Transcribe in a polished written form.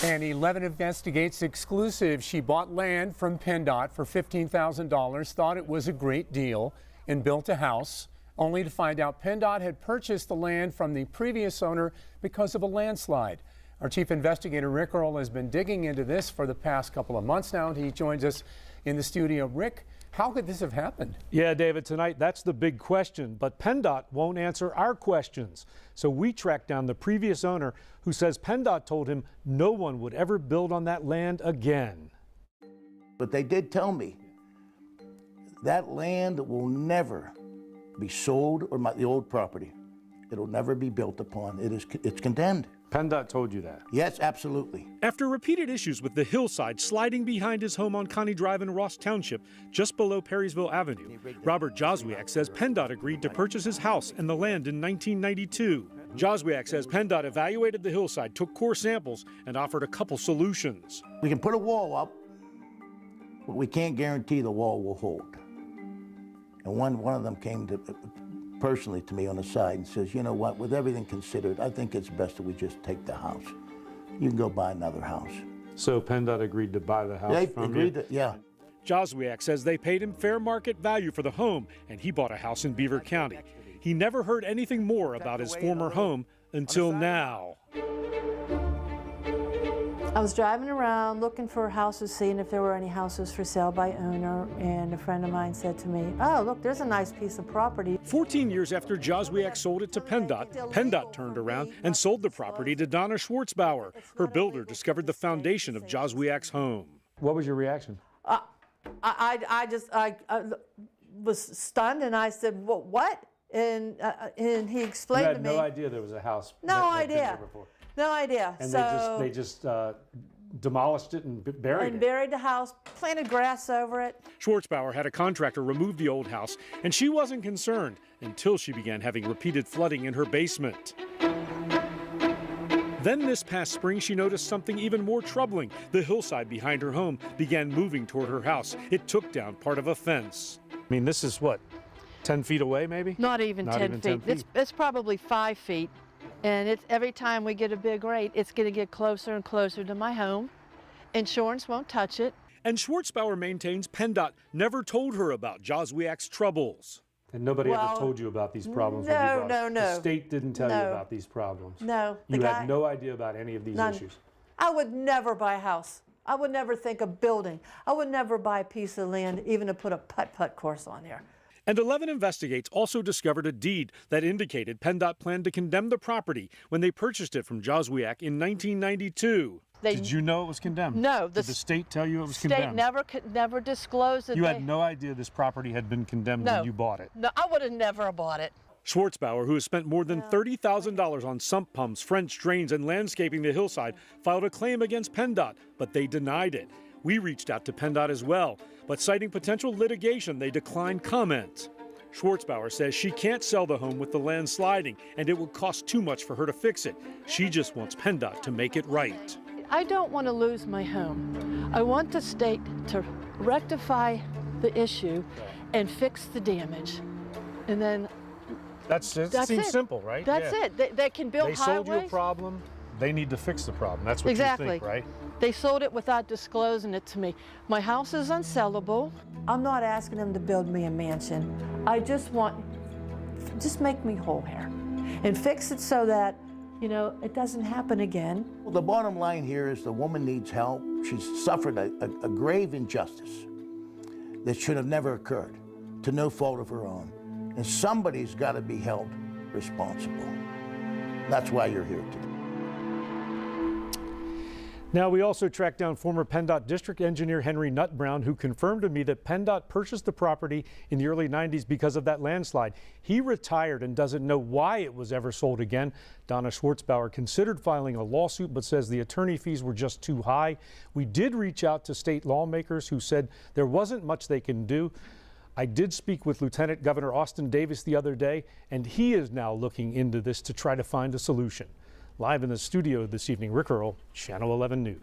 And 11 Investigates exclusive. She bought land from PennDOT for $15,000, thought it was a great deal, and built a house, only to find out PennDOT had purchased the land from the previous owner because of a landslide. Our chief investigator, Rick Earle, has been digging into this for the past couple of months now, and he joins us in the studio. Rick, how could this have happened? Yeah, David, tonight that's the big question, but PennDOT won't answer our questions. So we tracked down the previous owner who says PennDOT told him no one would ever build on that land again. But they did tell me that land will never be sold, or the old property. It'll never be built upon. It's condemned. PennDOT told you that? Yes, absolutely. After repeated issues with the hillside sliding behind his home on Connie Drive in Ross Township, just below Perrysville Avenue, Robert Joswiak says PennDOT agreed to purchase his house and the land in 1992. Joswiak says PennDOT evaluated the hillside, took core samples, and offered a couple solutions. We can put a wall up, but we can't guarantee the wall will hold. And one of them came personally to me on the side and says, you know what, with everything considered, I think it's best that we just take the house. You can go buy another house. So PennDOT agreed to buy the house They from agreed you? to, yeah. Joswiak says they paid him fair market value for the home, and he bought a house in Beaver County. He never heard anything more about his former home until now. I was driving around looking for houses, seeing if there were any houses for sale by owner, and a friend of mine said to me, oh, look, there's a nice piece of property. 14 years after Joswiak sold it to PennDOT, PennDOT turned around and sold the property to Donna Schwartzbauer. Her builder discovered the foundation of Joswiak's home. What was your reaction? I was stunned, and I said, well, what? And he explained to me. You had no idea there was a house. No idea. No idea. And so they just demolished it and buried it. And buried the house, planted grass over it. Schwartzbauer had a contractor remove the old house, and she wasn't concerned until she began having repeated flooding in her basement. Then this past spring, she noticed something even more troubling. The hillside behind her home began moving toward her house. It took down part of a fence. I mean, this is what, 10 feet away maybe? Not even 10 feet. It's probably 5 feet. And every time we get a big rate, it's going to get closer and closer to my home. Insurance won't touch it. And Schwartzbauer maintains PennDOT never told her about Joswiak's troubles. And nobody ever told you about these problems? No. The state didn't tell you about these problems? No. You had no idea about any of these issues? I would never buy a house. I would never think of building. I would never buy a piece of land, even to put a putt-putt course on there. And 11 Investigates also discovered a deed that indicated PennDOT planned to condemn the property when they purchased it from Joswiak in 1992. Did you know it was condemned? No. Did the state tell you it was condemned? condemned? The state never disclosed it. You had no idea this property had been condemned when you bought it? No, I would have never bought it. Schwartzbauer, who has spent more than $30,000 on sump pumps, French drains, and landscaping the hillside, filed a claim against PennDOT, but they denied it. We reached out to PennDOT as well, but citing potential litigation, they declined comment. Schwartzbauer says she can't sell the home with the land sliding, and it would cost too much for her to fix it. She just wants PennDOT to make it right. I don't want to lose my home. I want the state to rectify the issue and fix the damage. And then That seems simple, right? That's it. They can build highways. They sold you a problem. They need to fix the problem. That's what you think, right? They sold it without disclosing it to me. My house is unsellable. I'm not asking them to build me a mansion. I just make me whole here and fix it so that, you know, it doesn't happen again. Well, the bottom line here is the woman needs help. She's suffered a grave injustice that should have never occurred, to no fault of her own. And somebody's got to be held responsible. That's why you're here today. Now, we also tracked down former PennDOT District Engineer Henry Nuttbrown, who confirmed to me that PennDOT purchased the property in the early 90s because of that landslide. He retired and doesn't know why it was ever sold again. Donna Schwartzbauer considered filing a lawsuit, but says the attorney fees were just too high. We did reach out to state lawmakers who said there wasn't much they can do. I did speak with Lieutenant Governor Austin Davis the other day, and he is now looking into this to try to find a solution. Live in the studio this evening, Rick Earle, Channel 11 News.